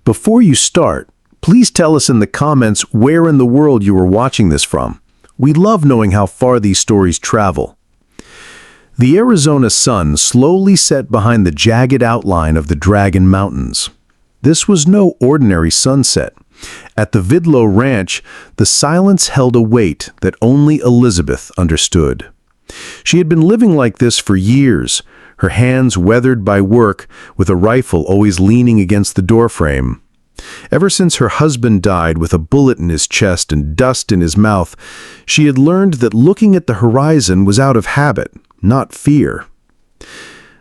Before you start, please tell us in the comments where in the world you are watching this from. We love knowing how far these stories travel. The Arizona sun slowly set behind the jagged outline of the Dragon Mountains. This was no ordinary sunset. At the Vidlo Ranch, the silence held a weight that only Elizabeth understood. She had been living like this for years, her hands weathered by work, with a rifle always leaning against the doorframe. Ever since her husband died with a bullet in his chest and dust in his mouth, she had learned that looking at the horizon was out of habit, not fear.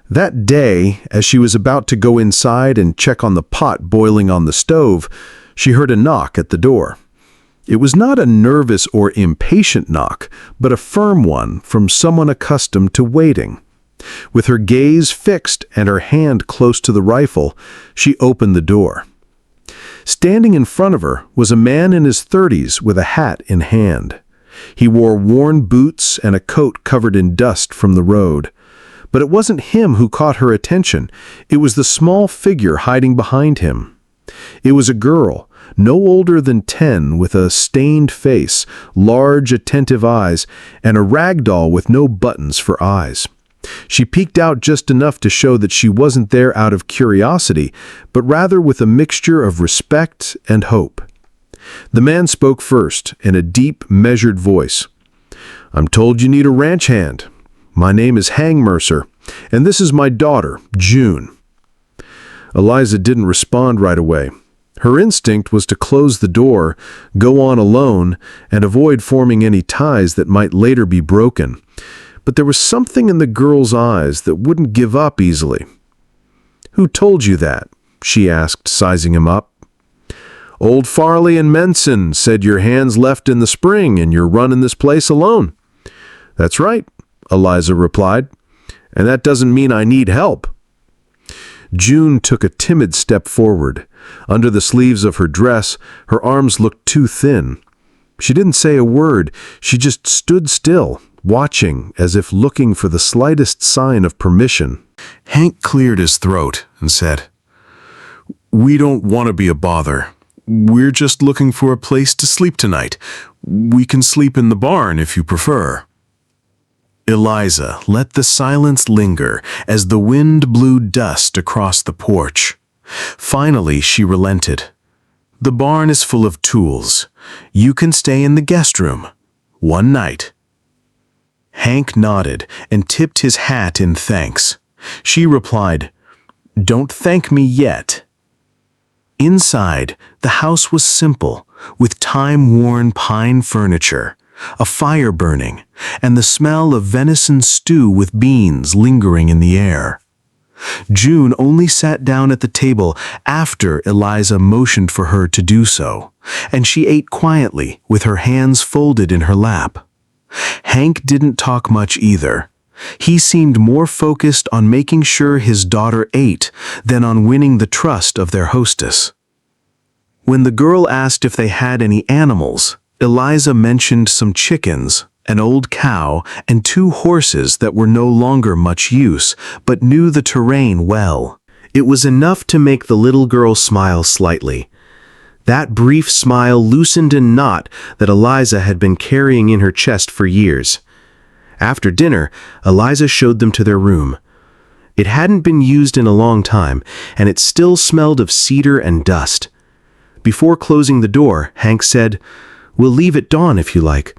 That day, as she was about to go inside and check on the pot boiling on the stove, she heard a knock at the door. It was not a nervous or impatient knock, but a firm one from someone accustomed to waiting. With her gaze fixed and her hand close to the rifle, she opened the door. Standing in front of her was a man in his 30s with a hat in hand. He wore worn boots and a coat covered in dust from the road. But it wasn't him who caught her attention. It was the small figure hiding behind him. It was a girl, no older than 10, with a stained face, large, attentive eyes, and a rag doll with no buttons for eyes. She peeked out just enough to show that she wasn't there out of curiosity, but rather with a mixture of respect and hope. The man spoke first, in a deep, measured voice. "I'm told you need a ranch hand. My name is Hank Mercer, and this is my daughter, June." Eliza didn't respond right away. Her instinct was to close the door, go on alone, and avoid forming any ties that might later be broken. But there was something in the girl's eyes that wouldn't give up easily. "Who told you that?" she asked, sizing him up. "Old Farley and Menson said your hands left in the spring and you're running this place alone." "That's right," Eliza replied, "and that doesn't mean I need help." June took a timid step forward. Under the sleeves of her dress, her arms looked too thin. She didn't say a word. She just stood still, watching as if looking for the slightest sign of permission. Hank cleared his throat and said, "We don't want to be a bother. We're just looking for a place to sleep tonight. We can sleep in the barn if you prefer." Eliza let the silence linger as the wind blew dust across the porch. Finally, she relented. "The barn is full of tools. You can stay in the guest room. One night." Hank nodded and tipped his hat in thanks. She replied, "Don't thank me yet." Inside, the house was simple, with time-worn pine furniture, a fire burning, and the smell of venison stew with beans lingering in the air. June only sat down at the table after Eliza motioned for her to do so, and she ate quietly with her hands folded in her lap. Hank didn't talk much either. He seemed more focused on making sure his daughter ate than on winning the trust of their hostess. When the girl asked if they had any animals, Eliza mentioned some chickens, an old cow, and 2 horses that were no longer much use, but knew the terrain well. It was enough to make the little girl smile slightly. That brief smile loosened a knot that Eliza had been carrying in her chest for years. After dinner, Eliza showed them to their room. It hadn't been used in a long time, and it still smelled of cedar and dust. Before closing the door, Hank said, "We'll leave at dawn if you like."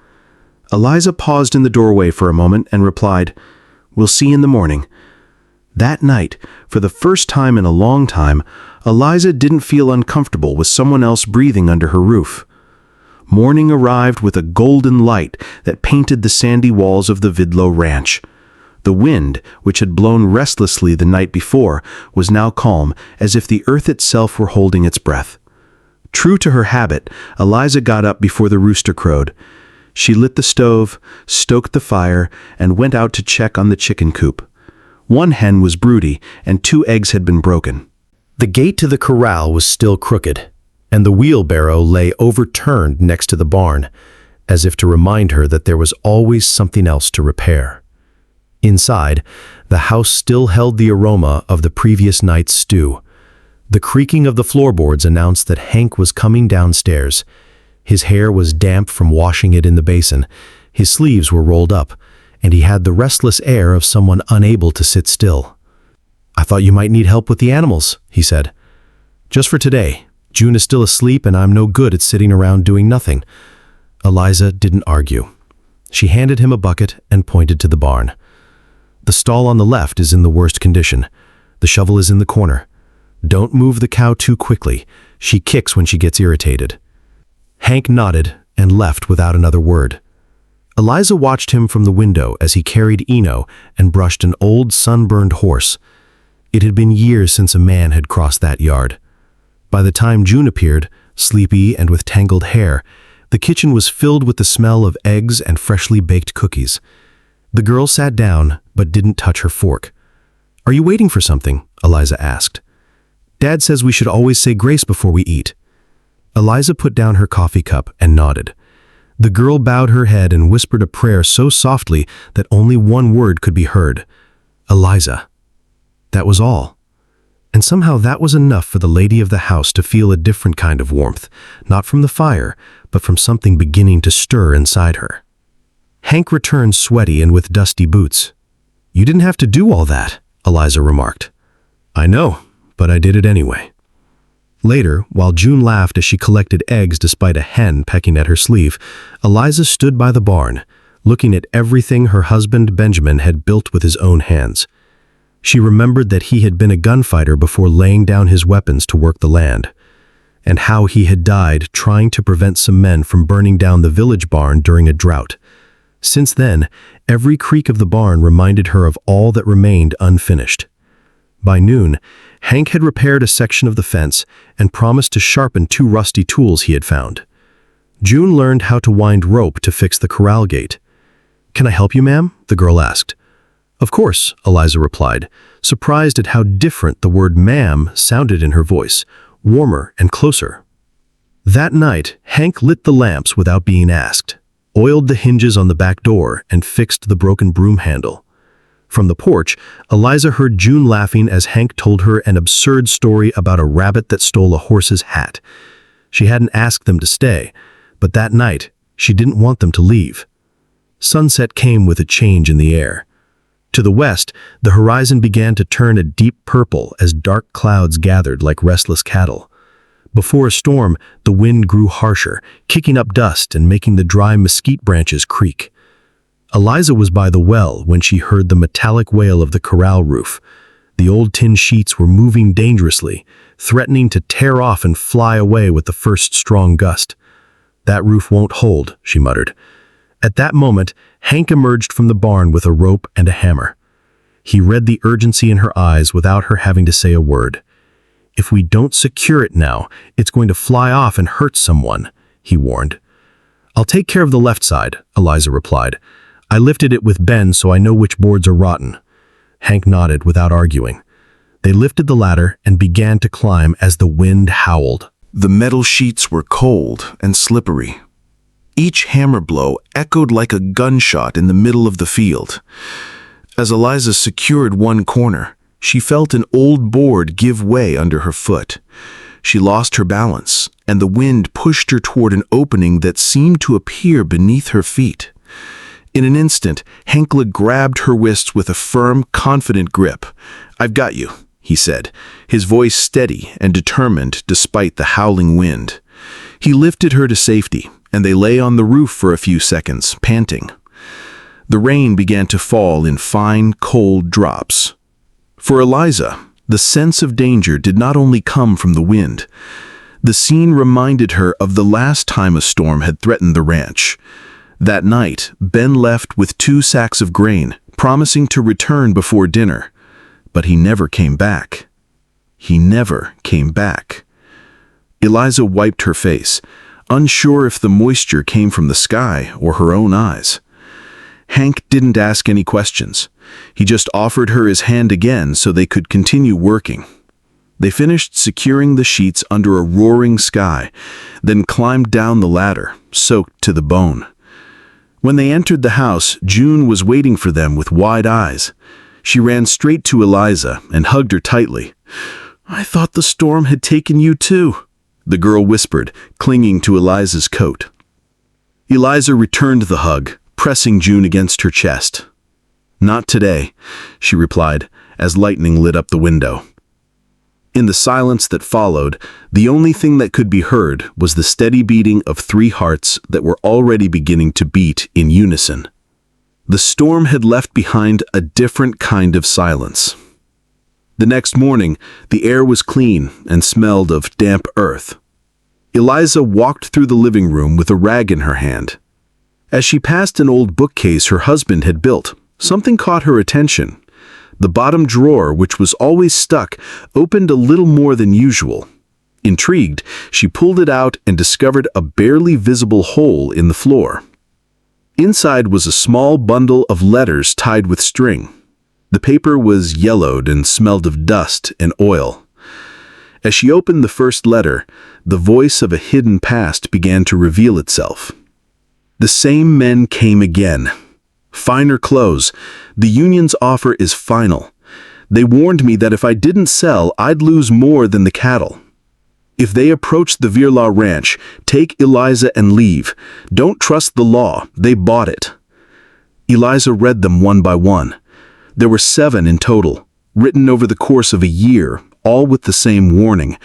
Eliza paused in the doorway for a moment and replied, "We'll see in the morning." That night, for the first time in a long time, Eliza didn't feel uncomfortable with someone else breathing under her roof. Morning arrived with a golden light that painted the sandy walls of the Vidlo Ranch. The wind, which had blown restlessly the night before, was now calm, as if the earth itself were holding its breath. True to her habit, Eliza got up before the rooster crowed. She lit the stove, stoked the fire, and went out to check on the chicken coop. One hen was broody, and 2 eggs had been broken. The gate to the corral was still crooked, and the wheelbarrow lay overturned next to the barn, as if to remind her that there was always something else to repair. Inside, the house still held the aroma of the previous night's stew. The creaking of the floorboards announced that Hank was coming downstairs. His hair was damp from washing it in the basin, his sleeves were rolled up, and he had the restless air of someone unable to sit still. "I thought you might need help with the animals," he said. "Just for today. June is still asleep and I'm no good at sitting around doing nothing." Eliza didn't argue. She handed him a bucket and pointed to the barn. "The stall on the left is in the worst condition. The shovel is in the corner. Don't move the cow too quickly. She kicks when she gets irritated." Hank nodded and left without another word. Eliza watched him from the window as he carried Eno and brushed an old sunburned horse. It had been years since a man had crossed that yard. By the time June appeared, sleepy and with tangled hair, the kitchen was filled with the smell of eggs and freshly baked cookies. The girl sat down but didn't touch her fork. "Are you waiting for something?" Eliza asked. "Dad says we should always say grace before we eat." Eliza put down her coffee cup and nodded. The girl bowed her head and whispered a prayer so softly that only one word could be heard: "Eliza." That was all. And somehow that was enough for the lady of the house to feel a different kind of warmth, not from the fire, but from something beginning to stir inside her. Hank returned sweaty and with dusty boots. "You didn't have to do all that," Eliza remarked. "I know, but I did it anyway." Later, while June laughed as she collected eggs despite a hen pecking at her sleeve, Eliza stood by the barn, looking at everything her husband Benjamin had built with his own hands. She remembered that he had been a gunfighter before laying down his weapons to work the land, and how he had died trying to prevent some men from burning down the village barn during a drought. Since then, every creak of the barn reminded her of all that remained unfinished. By noon, Hank had repaired a section of the fence and promised to sharpen 2 rusty tools he had found. June learned how to wind rope to fix the corral gate. "Can I help you, ma'am?" the girl asked. "Of course," Eliza replied, surprised at how different the word ma'am sounded in her voice, warmer and closer. That night, Hank lit the lamps without being asked, oiled the hinges on the back door, and fixed the broken broom handle. From the porch, Eliza heard June laughing as Hank told her an absurd story about a rabbit that stole a horse's hat. She hadn't asked them to stay, but that night, she didn't want them to leave. Sunset came with a change in the air. To the west, the horizon began to turn a deep purple as dark clouds gathered like restless cattle. Before a storm, the wind grew harsher, kicking up dust and making the dry mesquite branches creak. Eliza was by the well when she heard the metallic wail of the corral roof. The old tin sheets were moving dangerously, threatening to tear off and fly away with the first strong gust. "That roof won't hold," she muttered. At that moment, Hank emerged from the barn with a rope and a hammer. He read the urgency in her eyes without her having to say a word. "If we don't secure it now, it's going to fly off and hurt someone," he warned. "I'll take care of the left side," Eliza replied. "I lifted it with Ben so I know which boards are rotten." Hank nodded without arguing. They lifted the ladder and began to climb as the wind howled. The metal sheets were cold and slippery. Each hammer blow echoed like a gunshot in the middle of the field. As Eliza secured one corner, she felt an old board give way under her foot. She lost her balance, and the wind pushed her toward an opening that seemed to appear beneath her feet. In an instant, Henkla grabbed her wrists with a firm, confident grip. "I've got you," he said, his voice steady and determined despite the howling wind. He lifted her to safety, and they lay on the roof for a few seconds, panting. The rain began to fall in fine, cold drops. For Eliza, the sense of danger did not only come from the wind. The scene reminded her of the last time a storm had threatened the ranch. That night, Ben left with 2 sacks of grain, promising to return before dinner. But he never came back. He never came back. Eliza wiped her face, unsure if the moisture came from the sky or her own eyes. Hank didn't ask any questions. He just offered her his hand again so they could continue working. They finished securing the sheets under a roaring sky, then climbed down the ladder, soaked to the bone. When they entered the house, June was waiting for them with wide eyes. She ran straight to Eliza and hugged her tightly. "I thought the storm had taken you too," the girl whispered, clinging to Eliza's coat. Eliza returned the hug, pressing June against her chest. "Not today," she replied, as lightning lit up the window. In the silence that followed, the only thing that could be heard was the steady beating of 3 hearts that were already beginning to beat in unison. The storm had left behind a different kind of silence. The next morning, the air was clean and smelled of damp earth. Eliza walked through the living room with a rag in her hand. As she passed an old bookcase her husband had built, something caught her attention. The bottom drawer, which was always stuck, opened a little more than usual. Intrigued, she pulled it out and discovered a barely visible hole in the floor. Inside was a small bundle of letters tied with string. The paper was yellowed and smelled of dust and oil. As she opened the first letter, the voice of a hidden past began to reveal itself. The same men came again. Finer clothes. The union's offer is final. They warned me that if I didn't sell, I'd lose more than the cattle. If they approach the Virla ranch, take Eliza and leave. Don't trust the law. They bought it. Eliza read them one by one. There were 7 in total, written over the course of a year, all with the same warning.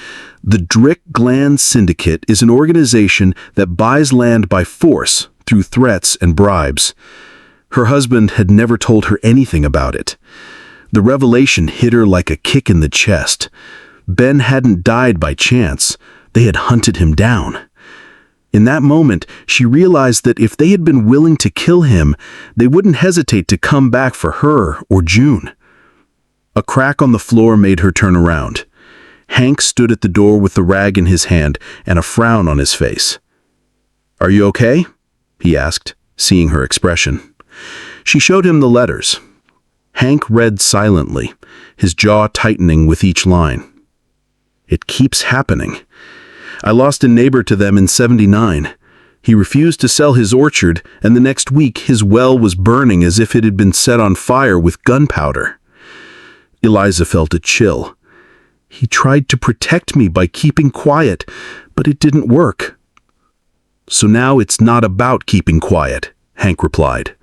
The Drick Gland Syndicate is an organization that buys land by force through threats and bribes. Her husband had never told her anything about it. The revelation hit her like a kick in the chest. Ben hadn't died by chance. They had hunted him down. In that moment, she realized that if they had been willing to kill him, they wouldn't hesitate to come back for her or June. A crack on the floor made her turn around. Hank stood at the door with the rag in his hand and a frown on his face. "Are you okay?" he asked, seeing her expression. She showed him the letters. Hank read silently, his jaw tightening with each line. "It keeps happening. I lost a neighbor to them in '79. He refused to sell his orchard, and the next week his well was burning as if it had been set on fire with gunpowder." Eliza felt a chill. "He tried to protect me by keeping quiet, but it didn't work." "So now it's not about keeping quiet," Hank replied.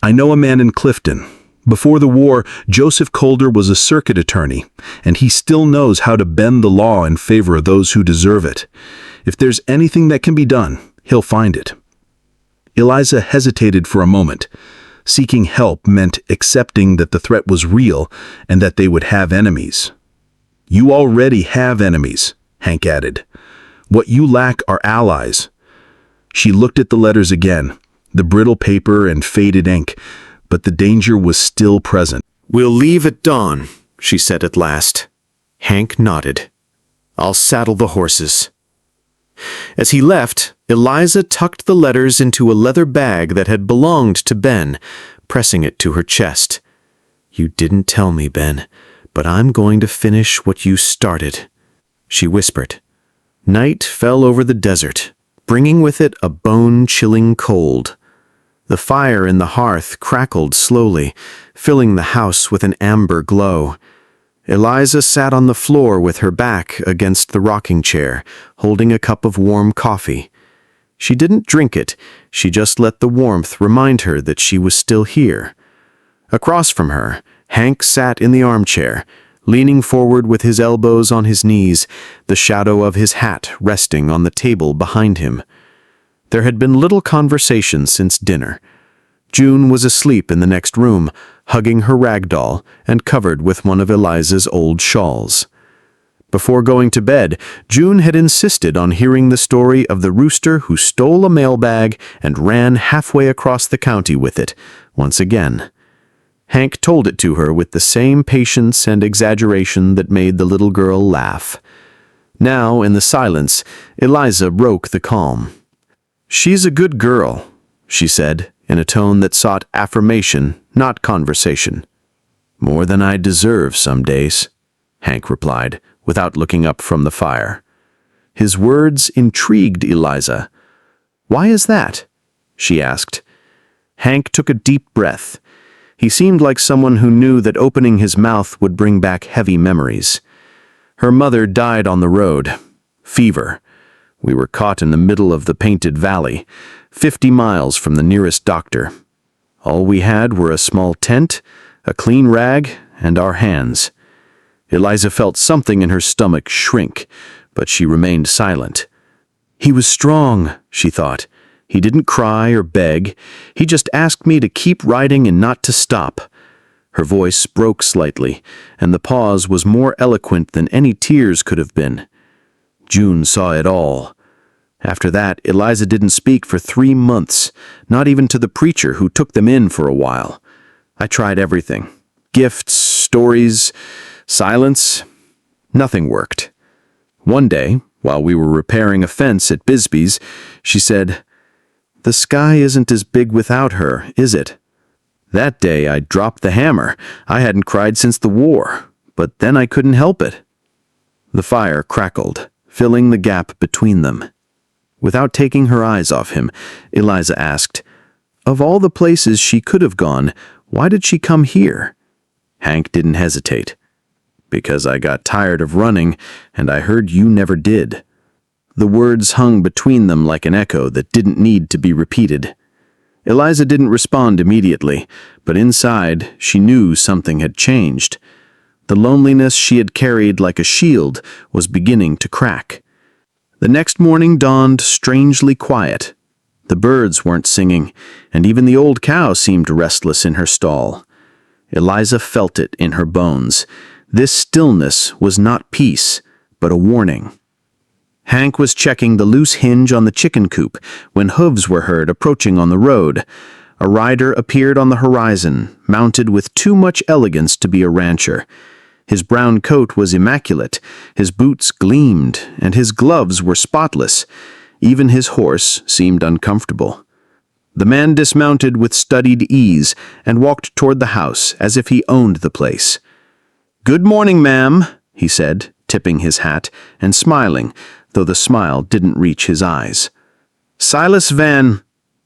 "I know a man in Clifton. Before the war, Joseph Calder was a circuit attorney, and he still knows how to bend the law in favor of those who deserve it. If there's anything that can be done, he'll find it." Eliza hesitated for a moment. Seeking help meant accepting that the threat was real and that they would have enemies. "You already have enemies," Hank added. "What you lack are allies." She looked at the letters again, the brittle paper and faded ink, but the danger was still present. "We'll leave at dawn," she said at last. Hank nodded. "I'll saddle the horses." As he left, Eliza tucked the letters into a leather bag that had belonged to Ben, pressing it to her chest. "You didn't tell me, Ben, but I'm going to finish what you started," she whispered. Night fell over the desert, bringing with it a bone-chilling cold. The fire in the hearth crackled slowly, filling the house with an amber glow. Eliza sat on the floor with her back against the rocking chair, holding a cup of warm coffee. She didn't drink it, she just let the warmth remind her that she was still here. Across from her, Hank sat in the armchair, leaning forward with his elbows on his knees, the shadow of his hat resting on the table behind him. There had been little conversation since dinner. June was asleep in the next room, hugging her rag doll and covered with one of Eliza's old shawls. Before going to bed, June had insisted on hearing the story of the rooster who stole a mailbag and ran halfway across the county with it, once again. Hank told it to her with the same patience and exaggeration that made the little girl laugh. Now, in the silence, Eliza broke the calm. "She's a good girl," she said, in a tone that sought affirmation, not conversation. "More than I deserve some days," Hank replied, without looking up from the fire. His words intrigued Eliza. "Why is that?" she asked. Hank took a deep breath. He seemed like someone who knew that opening his mouth would bring back heavy memories. Her mother died on the road. Fever. We were caught in the middle of the Painted Valley, 50 miles from the nearest doctor. All we had were a small tent, a clean rag, and our hands. Eliza felt something in her stomach shrink, but she remained silent. He was strong, she thought. He didn't cry or beg. He just asked me to keep riding and not to stop. Her voice broke slightly, and the pause was more eloquent than any tears could have been. June saw it all. After that, Eliza didn't speak for 3 months, not even to the preacher who took them in for a while. I tried everything. Gifts, stories, silence. Nothing worked. One day, while we were repairing a fence at Bisbee's, she said, "The sky isn't as big without her, is it?" That day I dropped the hammer. I hadn't cried since the war, but then I couldn't help it. The fire crackled, filling the gap between them. Without taking her eyes off him, Eliza asked, "Of all the places she could have gone, why did she come here?" Hank didn't hesitate. "Because I got tired of running, and I heard you never did." The words hung between them like an echo that didn't need to be repeated. Eliza didn't respond immediately, but inside she knew something had changed. The loneliness she had carried like a shield was beginning to crack. The next morning dawned strangely quiet. The birds weren't singing, and even the old cow seemed restless in her stall. Eliza felt it in her bones. This stillness was not peace, but a warning. Hank was checking the loose hinge on the chicken coop when hooves were heard approaching on the road. A rider appeared on the horizon, mounted with too much elegance to be a rancher. His brown coat was immaculate, his boots gleamed, and his gloves were spotless. Even his horse seemed uncomfortable. The man dismounted with studied ease and walked toward the house as if he owned the place. "Good morning, ma'am," he said, tipping his hat and smiling, though the smile didn't reach his eyes. "Silas Van,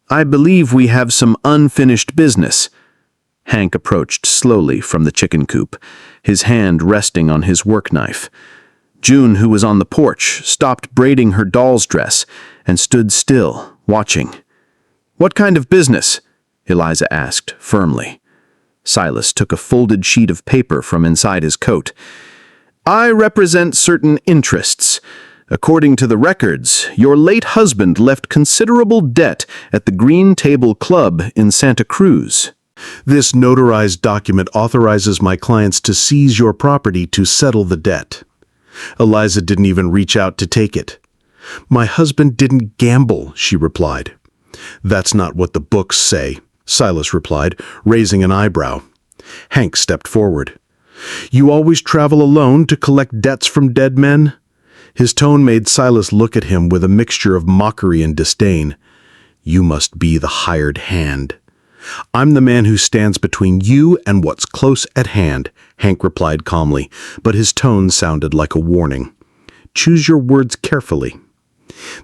I believe we have some unfinished business." Hank approached slowly from the chicken coop, his hand resting on his work knife. June, who was on the porch, stopped braiding her doll's dress and stood still, watching. "What kind of business?" Eliza asked, firmly. Silas took a folded sheet of paper from inside his coat. "I represent certain interests. According to the records, your late husband left considerable debt at the Green Table Club in Santa Cruz. This notarized document authorizes my clients to seize your property to settle the debt." Eliza didn't even reach out to take it. "My husband didn't gamble," she replied. "That's not what the books say," Silas replied, raising an eyebrow. Hank stepped forward. "You always travel alone to collect debts from dead men?" His tone made Silas look at him with a mixture of mockery and disdain. "You must be the hired hand." "I'm the man who stands between you and what's close at hand," Hank replied calmly, but his tone sounded like a warning. "Choose your words carefully."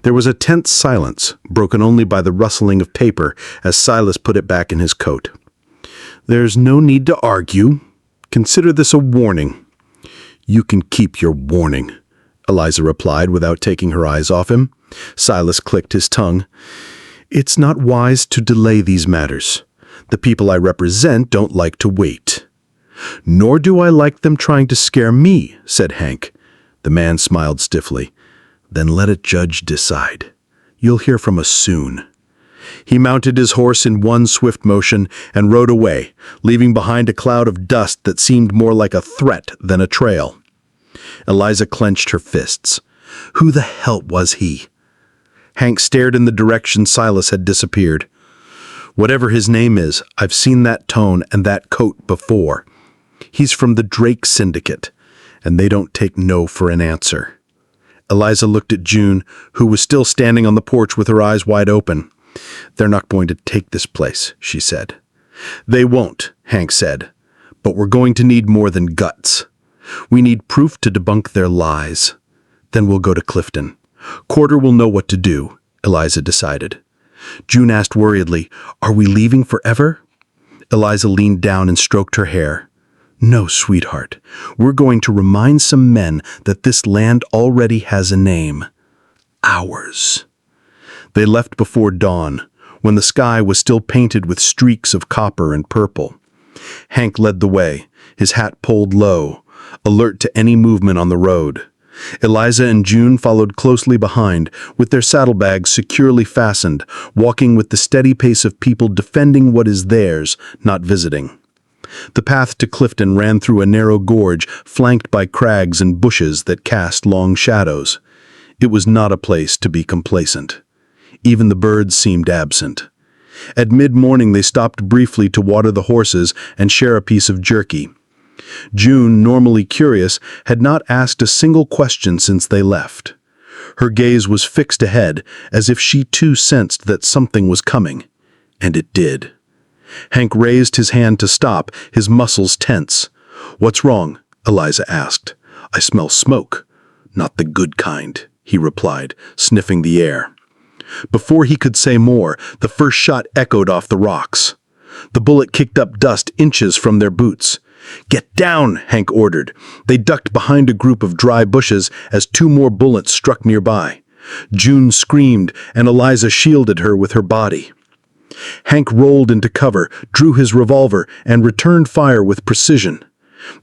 There was a tense silence, broken only by the rustling of paper as Silas put it back in his coat. "There's no need to argue. Consider this a warning." "You can keep your warning," Eliza replied without taking her eyes off him. Silas clicked his tongue. "It's not wise to delay these matters. The people I represent don't like to wait." "Nor do I like them trying to scare me," said Hank. The man smiled stiffly. "Then let a judge decide. You'll hear from us soon." He mounted his horse in one swift motion and rode away, leaving behind a cloud of dust that seemed more like a threat than a trail. Eliza clenched her fists. Who the hell was he? Hank stared in the direction Silas had disappeared. "Whatever his name is, I've seen that tone and that coat before. He's from the Drake Syndicate, and they don't take no for an answer." Eliza looked at June, who was still standing on the porch with her eyes wide open. "They're not going to take this place," she said. "They won't," Hank said. "But we're going to need more than guts. We need proof to debunk their lies. Then we'll go to Clifton. Corder will know what to do," Eliza decided. June asked worriedly, "Are we leaving forever?" Eliza leaned down and stroked her hair. No, sweetheart. We're going to remind some men that this land already has a name. Ours. They left before dawn, when the sky was still painted with streaks of copper and purple. Hank led the way, his hat pulled low, alert to any movement on the road. Eliza and June followed closely behind, with their saddlebags securely fastened, walking with the steady pace of people defending what is theirs, not visiting. The path to Clifton ran through a narrow gorge flanked by crags and bushes that cast long shadows. It was not a place to be complacent. Even the birds seemed absent. At mid-morning they stopped briefly to water the horses and share a piece of jerky. June, normally curious, had not asked a single question since they left. Her gaze was fixed ahead, as if she too sensed that something was coming. And it did. Hank raised his hand to stop, his muscles tense. "What's wrong?" Eliza asked. "I smell smoke." "Not the good kind," he replied, sniffing the air. Before he could say more, the first shot echoed off the rocks. The bullet kicked up dust inches from their boots. "Get down," Hank ordered. They ducked behind a group of dry bushes as two more bullets struck nearby. June screamed, and Eliza shielded her with her body. Hank rolled into cover, drew his revolver, and returned fire with precision.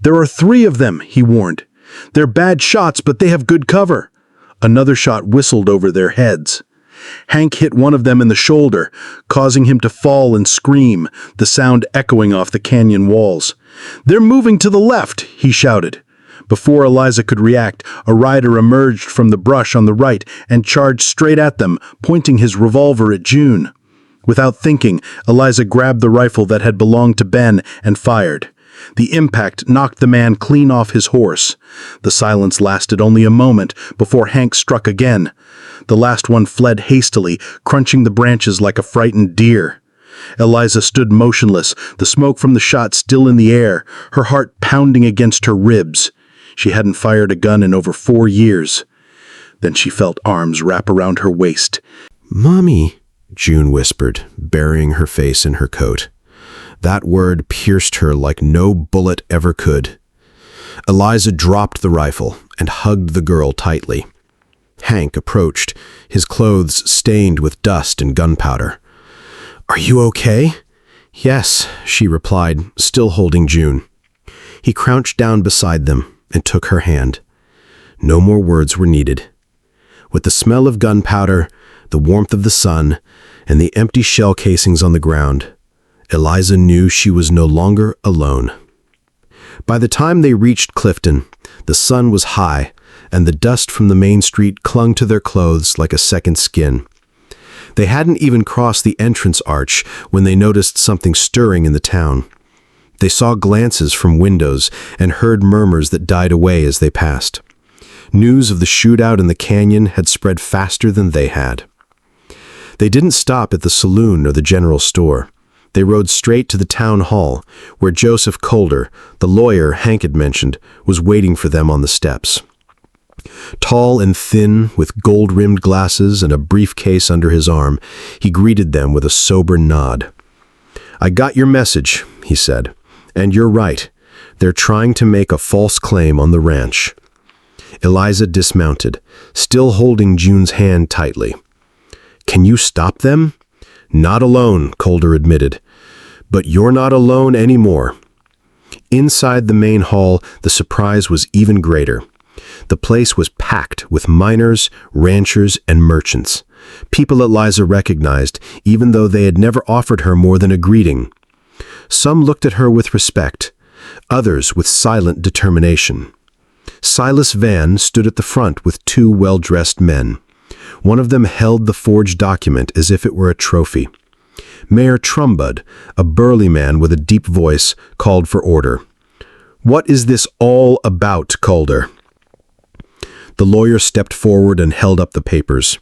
"There are 3 of them," he warned. "They're bad shots, but they have good cover." Another shot whistled over their heads. Hank hit one of them in the shoulder, causing him to fall and scream, the sound echoing off the canyon walls. "They're moving to the left," he shouted. Before Eliza could react, a rider emerged from the brush on the right and charged straight at them, pointing his revolver at June. Without thinking, Eliza grabbed the rifle that had belonged to Ben and fired. The impact knocked the man clean off his horse. The silence lasted only a moment before Hank struck again. The last one fled hastily, crunching the branches like a frightened deer. Eliza stood motionless, the smoke from the shot still in the air, her heart pounding against her ribs. She hadn't fired a gun in over 4 years. Then she felt arms wrap around her waist. "Mommy," June whispered, burying her face in her coat. That word pierced her like no bullet ever could. Eliza dropped the rifle and hugged the girl tightly. Hank approached, his clothes stained with dust and gunpowder. "Are you okay?" "Yes," she replied, still holding June. He crouched down beside them and took her hand. No more words were needed. With the smell of gunpowder, the warmth of the sun, and the empty shell casings on the ground, Eliza knew she was no longer alone. By the time they reached Clifton, the sun was high, and the dust from the main street clung to their clothes like a second skin. They hadn't even crossed the entrance arch when they noticed something stirring in the town. They saw glances from windows and heard murmurs that died away as they passed. News of the shootout in the canyon had spread faster than they had. They didn't stop at the saloon or the general store. They rode straight to the town hall, where Joseph Calder, the lawyer Hank had mentioned, was waiting for them on the steps. Tall and thin, with gold-rimmed glasses and a briefcase under his arm, he greeted them with a sober nod. "I got your message," he said, "and you're right. They're trying to make a false claim on the ranch." Eliza dismounted, still holding June's hand tightly. "Can you stop them?" "Not alone," Calder admitted. "But you're not alone anymore." Inside the main hall, the surprise was even greater. The place was packed with miners, ranchers, and merchants. People Eliza recognized, even though they had never offered her more than a greeting. Some looked at her with respect, others with silent determination. Silas Van stood at the front with 2 well-dressed men. One of them held the forged document as if it were a trophy. Mayor Trumbud, a burly man with a deep voice, called for order. "What is this all about, Calder?" The lawyer stepped forward and held up the papers.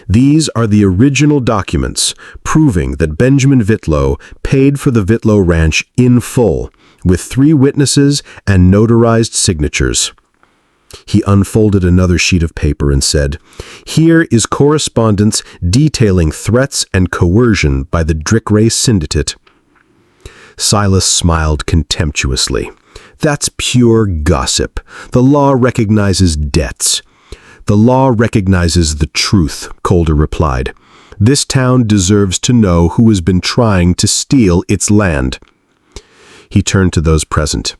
"These are the original documents proving that Benjamin Vitlow paid for the Vitlow Ranch in full, with 3 witnesses and notarized signatures." He unfolded another sheet of paper and said, "Here is correspondence detailing threats and coercion by the Drick Ray Syndicate." Silas smiled contemptuously. That's pure gossip. The law recognizes debts. The law recognizes the truth, Calder replied. This town deserves to know who has been trying to steal its land. He turned to those present.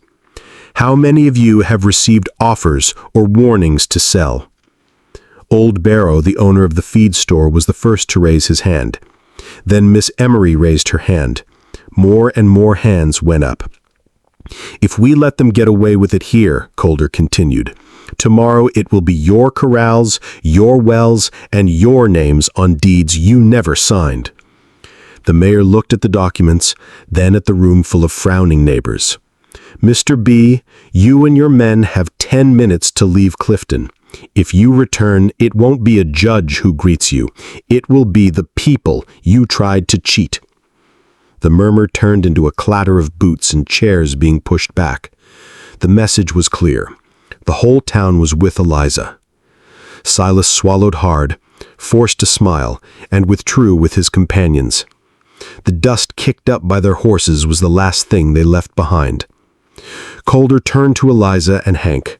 How many of you have received offers or warnings to sell? Old Barrow, the owner of the feed store, was the first to raise his hand. Then Miss Emery raised her hand. More and more hands went up. If we let them get away with it here, Calder continued, tomorrow it will be your corrals, your wells, and your names on deeds you never signed. The mayor looked at the documents, then at the room full of frowning neighbors. Mr. B, you and your men have 10 minutes to leave Clifton. If you return, it won't be a judge who greets you. It will be the people you tried to cheat. The murmur turned into a clatter of boots and chairs being pushed back. The message was clear. The whole town was with Eliza. Silas swallowed hard, forced a smile, and withdrew with his companions. The dust kicked up by their horses was the last thing they left behind. Calder turned to Eliza and Hank.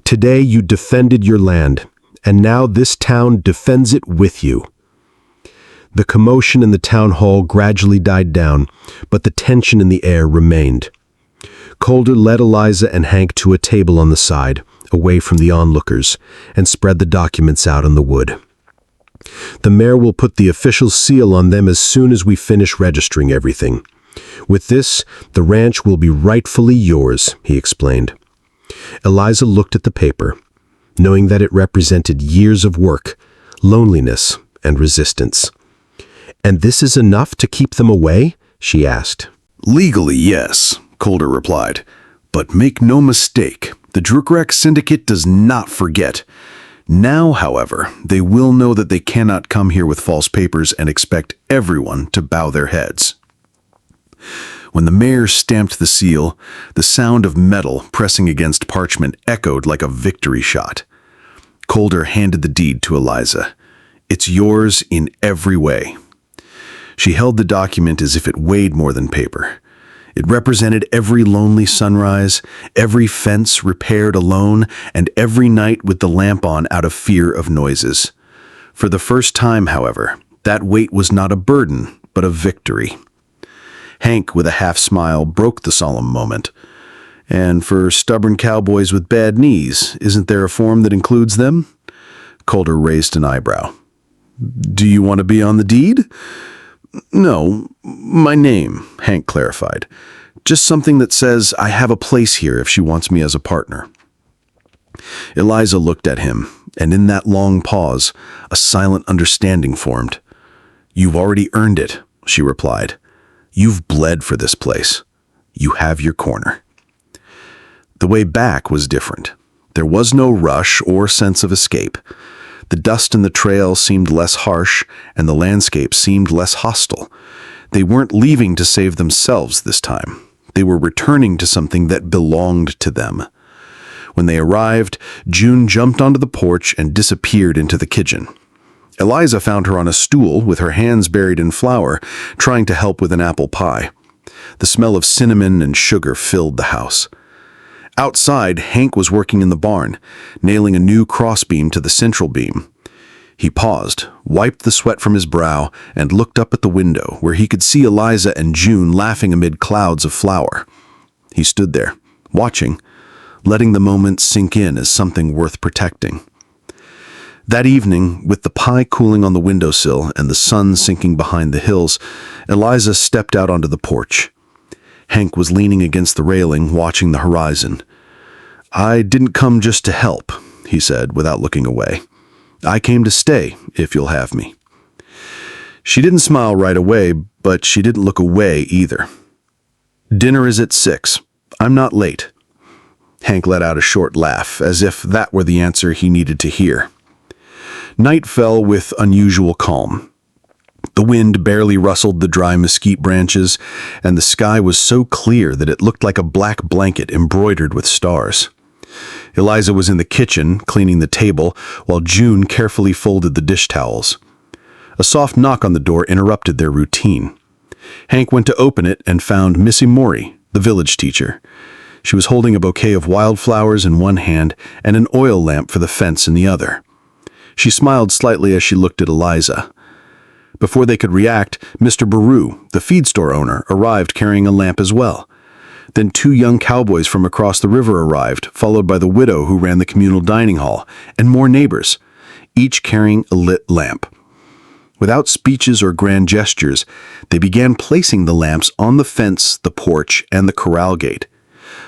Today you defended your land, and now this town defends it with you. The commotion in the town hall gradually died down, but the tension in the air remained. Calder led Eliza and Hank to a table on the side, away from the onlookers, and spread the documents out on the wood. The mayor will put the official seal on them as soon as we finish registering everything. With this, the ranch will be rightfully yours, he explained. Eliza looked at the paper, knowing that it represented years of work, loneliness, and resistance. And this is enough to keep them away? She asked. Legally, yes, Calder replied. But make no mistake, the Drukrek Syndicate does not forget. Now, however, they will know that they cannot come here with false papers and expect everyone to bow their heads. When the mayor stamped the seal, the sound of metal pressing against parchment echoed like a victory shot. Calder handed the deed to Eliza. It's yours in every way. She held the document as if it weighed more than paper. It represented every lonely sunrise, every fence repaired alone, and every night with the lamp on out of fear of noises. For the first time, however, that weight was not a burden, but a victory. Hank, with a half-smile, broke the solemn moment. And for stubborn cowboys with bad knees, isn't there a form that includes them? Calder raised an eyebrow. Do you want to be on the deed? No, my name, Hank clarified. Just something that says I have a place here if she wants me as a partner. Eliza looked at him, and in that long pause, a silent understanding formed. You've already earned it, she replied. You've bled for this place. You have your corner. The way back was different. There was no rush or sense of escape. The dust in the trail seemed less harsh, and the landscape seemed less hostile. They weren't leaving to save themselves this time. They were returning to something that belonged to them. When they arrived, June jumped onto the porch and disappeared into the kitchen. Eliza found her on a stool with her hands buried in flour, trying to help with an apple pie. The smell of cinnamon and sugar filled the house. Outside, Hank was working in the barn, nailing a new crossbeam to the central beam. He paused, wiped the sweat from his brow, and looked up at the window, where he could see Eliza and June laughing amid clouds of flour. He stood there, watching, letting the moment sink in as something worth protecting. That evening, with the pie cooling on the windowsill and the sun sinking behind the hills, Eliza stepped out onto the porch. Hank was leaning against the railing, watching the horizon. I didn't come just to help, he said, without looking away. I came to stay, if you'll have me. She didn't smile right away, but she didn't look away either. Dinner is at 6. I'm not late. Hank let out a short laugh, as if that were the answer he needed to hear. Night fell with unusual calm. The wind barely rustled the dry mesquite branches, and the sky was so clear that it looked like a black blanket embroidered with stars. Eliza was in the kitchen, cleaning the table, while June carefully folded the dish towels. A soft knock on the door interrupted their routine. Hank went to open it and found Missy Morey, the village teacher. She was holding a bouquet of wildflowers in one hand and an oil lamp for the fence in the other. She smiled slightly as she looked at Eliza. Before they could react, Mr. Baru, the feed store owner, arrived carrying a lamp as well. Then 2 young cowboys from across the river arrived, followed by the widow who ran the communal dining hall, and more neighbors, each carrying a lit lamp. Without speeches or grand gestures, they began placing the lamps on the fence, the porch, and the corral gate.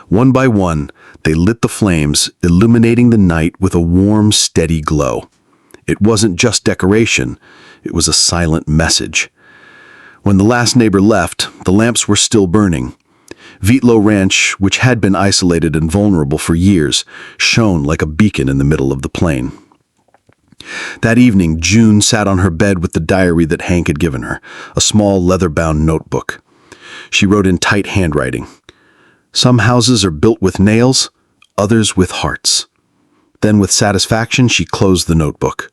One by one, they lit the flames, illuminating the night with a warm, steady glow. It wasn't just decoration, it was a silent message. When the last neighbor left, the lamps were still burning. Vitlo Ranch, which had been isolated and vulnerable for years, shone like a beacon in the middle of the plain. That evening, June sat on her bed with the diary that Hank had given her, a small leather-bound notebook. She wrote in tight handwriting, "Some houses are built with nails, others with hearts." Then, with satisfaction, she closed the notebook.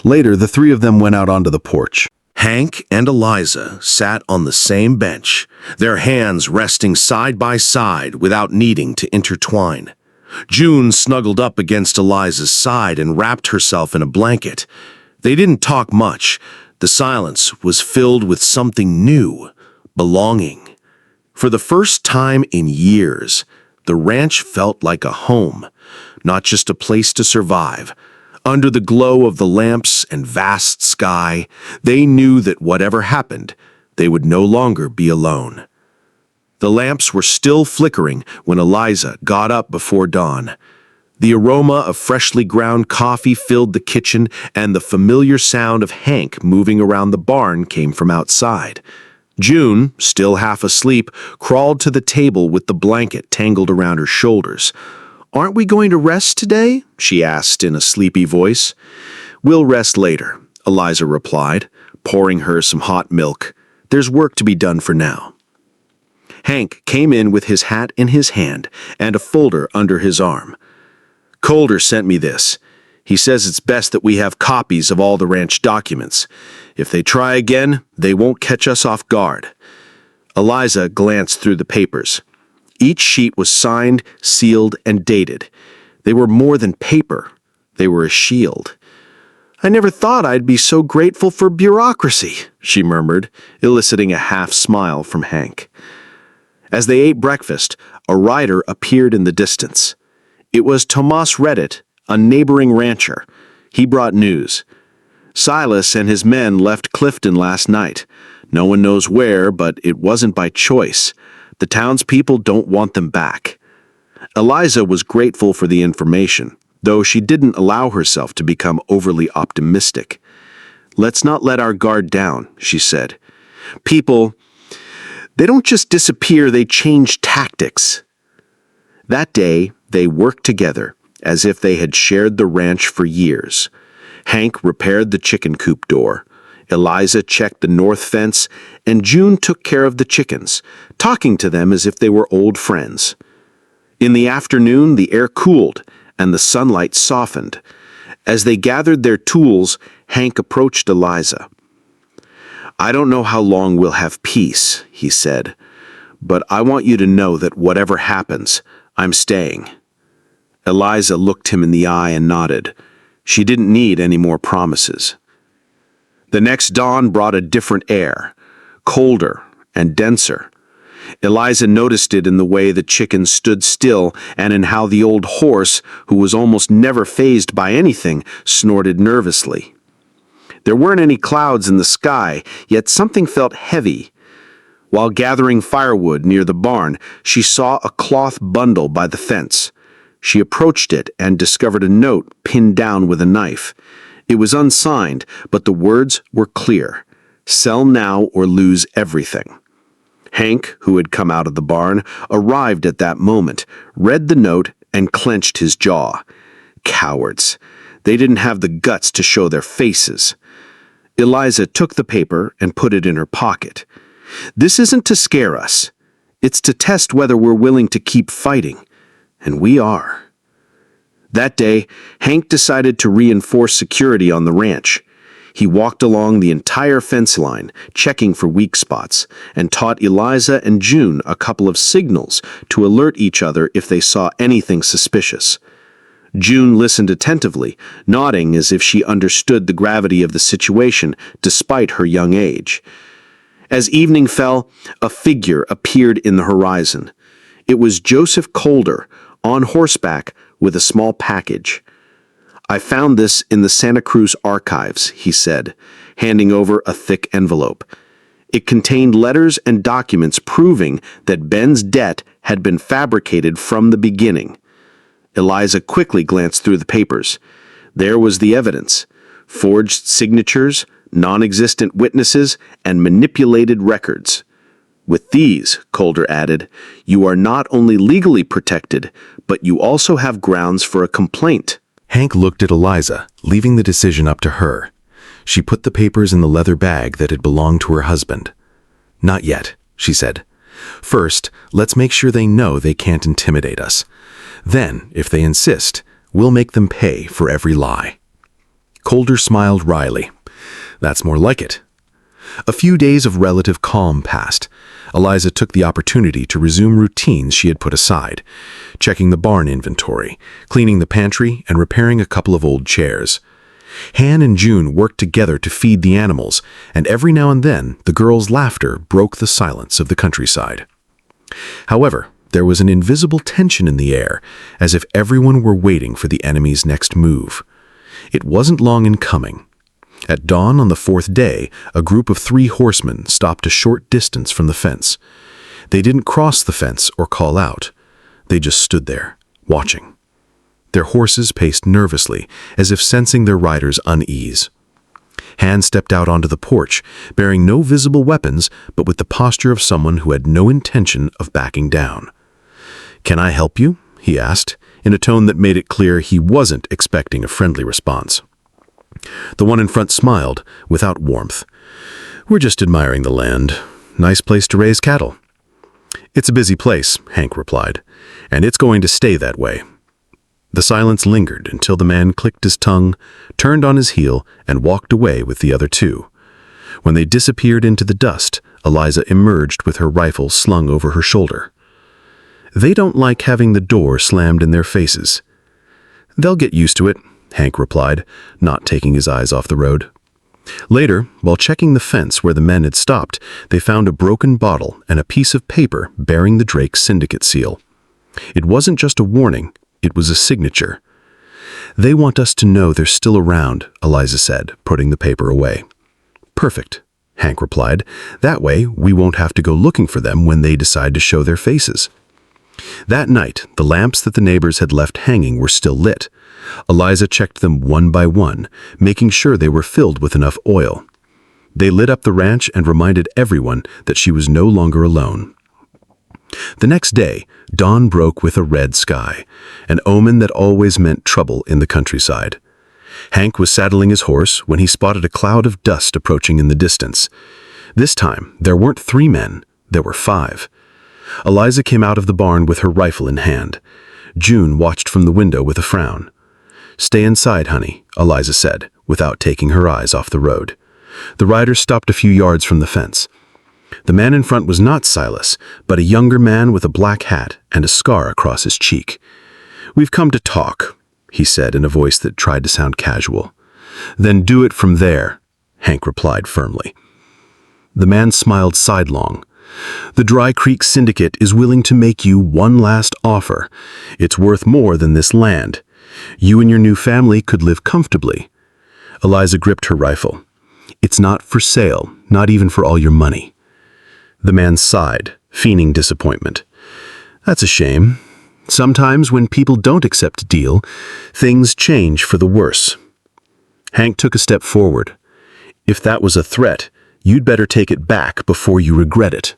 Later, the 3 of them went out onto the porch. Hank and Eliza sat on the same bench, their hands resting side by side without needing to intertwine. June snuggled up against Eliza's side and wrapped herself in a blanket. They didn't talk much. The silence was filled with something new, belonging. For the first time in years, the ranch felt like a home, not just a place to survive. Under the glow of the lamps and vast sky, they knew that whatever happened, they would no longer be alone. The lamps were still flickering when Eliza got up before dawn. The aroma of freshly ground coffee filled the kitchen, and the familiar sound of Hank moving around the barn came from outside. June, still half asleep, crawled to the table with the blanket tangled around her shoulders. "Aren't we going to rest today?" she asked in a sleepy voice. "We'll rest later," Eliza replied, pouring her some hot milk. "There's work to be done for now." Hank came in with his hat in his hand and a folder under his arm. "Calder sent me this. He says it's best that we have copies of all the ranch documents. If they try again, they won't catch us off guard." Eliza glanced through the papers. Each sheet was signed, sealed, and dated. They were more than paper. They were a shield. "I never thought I'd be so grateful for bureaucracy," she murmured, eliciting a half-smile from Hank. As they ate breakfast, a rider appeared in the distance. It was Tomas Reddit, a neighboring rancher. He brought news. "Silas and his men left Clifton last night. No one knows where, but it wasn't by choice. The townspeople don't want them back." Eliza was grateful for the information, though she didn't allow herself to become overly optimistic. "Let's not let our guard down," she said. "People, they don't just disappear, they change tactics." That day, they worked together, as if they had shared the ranch for years. Hank repaired the chicken coop door. Eliza checked the north fence, and June took care of the chickens, talking to them as if they were old friends. In the afternoon, the air cooled, and the sunlight softened. As they gathered their tools, Hank approached Eliza. "I don't know how long we'll have peace," he said, "but I want you to know that whatever happens, I'm staying." Eliza looked him in the eye and nodded. She didn't need any more promises. The next dawn brought a different air, colder and denser. Eliza noticed it in the way the chickens stood still and in how the old horse, who was almost never fazed by anything, snorted nervously. There weren't any clouds in the sky, yet something felt heavy. While gathering firewood near the barn, she saw a cloth bundle by the fence. She approached it and discovered a note pinned down with a knife. It was unsigned, but the words were clear. "Sell now or lose everything." Hank, who had come out of the barn, arrived at that moment, read the note, and clenched his jaw. Cowards. They didn't have the guts to show their faces. Eliza took the paper and put it in her pocket. "This isn't to scare us. It's to test whether we're willing to keep fighting. And we are." That day, Hank decided to reinforce security on the ranch. He walked along the entire fence line, checking for weak spots, and taught Eliza and June a couple of signals to alert each other if they saw anything suspicious. June listened attentively, nodding as if she understood the gravity of the situation despite her young age. As evening fell, a figure appeared in the horizon. It was Joseph Colder, on horseback with a small package. "I found this in the Santa Cruz archives," he said, handing over a thick envelope. It contained letters and documents proving that Ben's debt had been fabricated from the beginning. Eliza quickly glanced through the papers. There was the evidence: forged signatures, non-existent witnesses, and manipulated records. "With these," Colder added, "you are not only legally protected, but you also have grounds for a complaint." Hank looked at Eliza, leaving the decision up to her. She put the papers in the leather bag that had belonged to her husband. "Not yet," she said. "First, let's make sure they know they can't intimidate us. Then, if they insist, we'll make them pay for every lie." Colder smiled wryly. "That's more like it." A few days of relative calm passed. Eliza took the opportunity to resume routines she had put aside, checking the barn inventory, cleaning the pantry, and repairing a couple of old chairs. Han and June worked together to feed the animals, and every now and then the girls' laughter broke the silence of the countryside. However, there was an invisible tension in the air, as if everyone were waiting for the enemy's next move. It wasn't long in coming. At dawn on the fourth day, a group of 3 horsemen stopped a short distance from the fence. They didn't cross the fence or call out. They just stood there, watching. Their horses paced nervously, as if sensing their riders' unease. Han stepped out onto the porch, bearing no visible weapons, but with the posture of someone who had no intention of backing down. "Can I help you?" he asked, in a tone that made it clear he wasn't expecting a friendly response. The one in front smiled, without warmth. "We're just admiring the land. Nice place to raise cattle." "It's a busy place," Hank replied, "and it's going to stay that way." The silence lingered until the man clicked his tongue, turned on his heel, and walked away with the other 2. When they disappeared into the dust, Eliza emerged with her rifle slung over her shoulder. "They don't like having the door slammed in their faces." "They'll get used to it," Hank replied, not taking his eyes off the road. Later, while checking the fence where the men had stopped, they found a broken bottle and a piece of paper bearing the Drake Syndicate seal. It wasn't just a warning, it was a signature. "They want us to know they're still around," Eliza said, putting the paper away. "Perfect," Hank replied. "That way, we won't have to go looking for them when they decide to show their faces." That night, the lamps that the neighbors had left hanging were still lit. Eliza checked them one by one, making sure they were filled with enough oil. They lit up the ranch and reminded everyone that she was no longer alone. The next day, dawn broke with a red sky, an omen that always meant trouble in the countryside. Hank was saddling his horse when he spotted a cloud of dust approaching in the distance. This time, there weren't 3 men, there were 5. Eliza came out of the barn with her rifle in hand. June watched from the window with a frown. "Stay inside, honey," Eliza said, without taking her eyes off the road. The riders stopped a few yards from the fence. The man in front was not Silas, but a younger man with a black hat and a scar across his cheek. "We've come to talk," he said in a voice that tried to sound casual. "Then do it from there," Hank replied firmly. The man smiled sidelong. "The Dry Creek Syndicate is willing to make you one last offer. It's worth more than this land. You and your new family could live comfortably." Eliza gripped her rifle. "It's not for sale, not even for all your money." The man sighed, feigning disappointment. "That's a shame. Sometimes when people don't accept a deal, things change for the worse." Hank took a step forward. "If that was a threat, you'd better take it back before you regret it."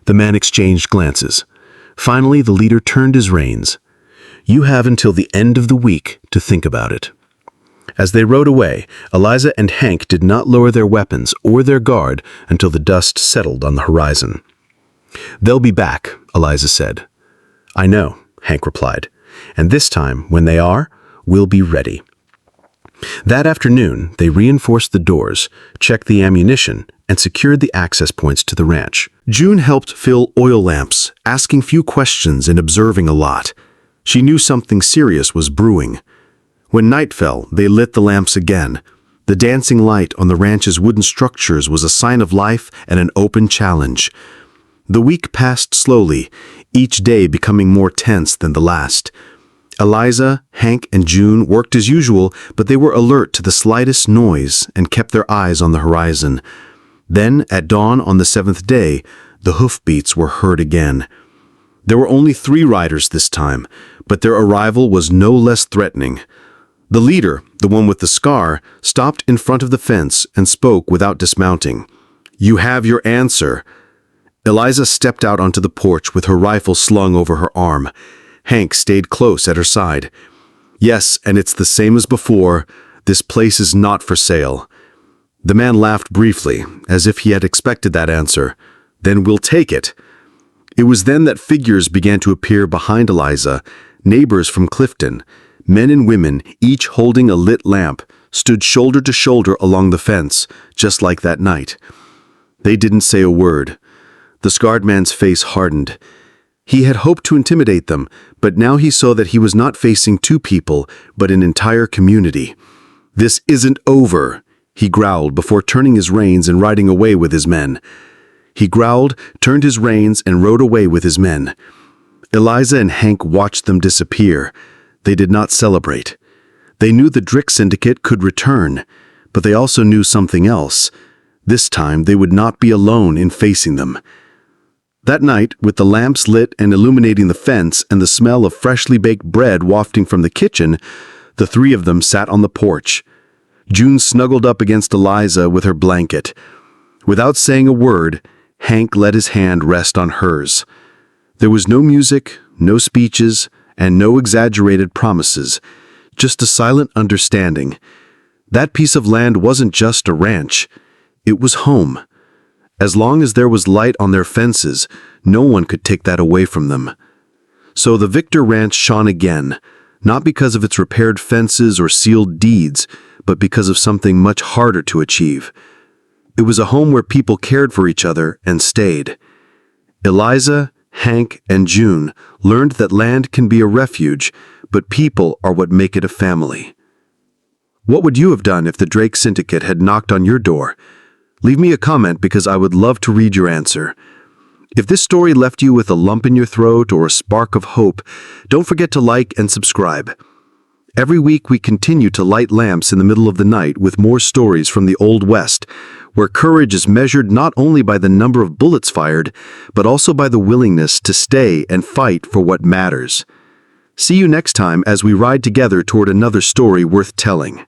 The man exchanged glances. Finally, the leader turned his reins. "You have until the end of the week to think about it." As they rode away, Eliza and Hank did not lower their weapons or their guard until the dust settled on the horizon. "They'll be back," Eliza said. "I know," Hank replied. "And this time, when they are, we'll be ready." That afternoon, they reinforced the doors, checked the ammunition, and secured the access points to the ranch. June helped fill oil lamps, asking few questions and observing a lot. She knew something serious was brewing. When night fell, they lit the lamps again. The dancing light on the ranch's wooden structures was a sign of life and an open challenge. The week passed slowly, each day becoming more tense than the last. Eliza, Hank, and June worked as usual, but they were alert to the slightest noise and kept their eyes on the horizon. Then, at dawn on the 7th day, the hoofbeats were heard again. There were only 3 riders this time, but their arrival was no less threatening. The leader, the one with the scar, stopped in front of the fence and spoke without dismounting. "You have your answer." Eliza stepped out onto the porch with her rifle slung over her arm. Hank stayed close at her side. "Yes, and it's the same as before. This place is not for sale." The man laughed briefly, as if he had expected that answer. "Then we'll take it." It was then that figures began to appear behind Eliza. Neighbors from Clifton, men and women, each holding a lit lamp, stood shoulder to shoulder along the fence, just like that night. They didn't say a word. The scarred man's face hardened. He had hoped to intimidate them, but now he saw that he was not facing 2 people, but an entire community. "This isn't over," he growled before turning his reins and riding away with his men. He growled, turned his reins, and rode away with his men. Eliza and Hank watched them disappear. They did not celebrate. They knew the Drick Syndicate could return, but they also knew something else. This time they would not be alone in facing them. That night, with the lamps lit and illuminating the fence and the smell of freshly baked bread wafting from the kitchen, the 3 of them sat on the porch. June snuggled up against Eliza with her blanket. Without saying a word, Hank let his hand rest on hers. There was no music, no speeches, and no exaggerated promises, just a silent understanding. That piece of land wasn't just a ranch. It was home. As long as there was light on their fences, no one could take that away from them. So the Victor Ranch shone again, not because of its repaired fences or sealed deeds, but because of something much harder to achieve. It was a home where people cared for each other and stayed. Eliza, Hank, and June learned that land can be a refuge, but people are what make it a family. What would you have done if the Drake Syndicate had knocked on your door? Leave me a comment because I would love to read your answer. If this story left you with a lump in your throat or a spark of hope, don't forget to like and subscribe. Every week we continue to light lamps in the middle of the night with more stories from the Old West, where courage is measured not only by the number of bullets fired, but also by the willingness to stay and fight for what matters. See you next time as we ride together toward another story worth telling.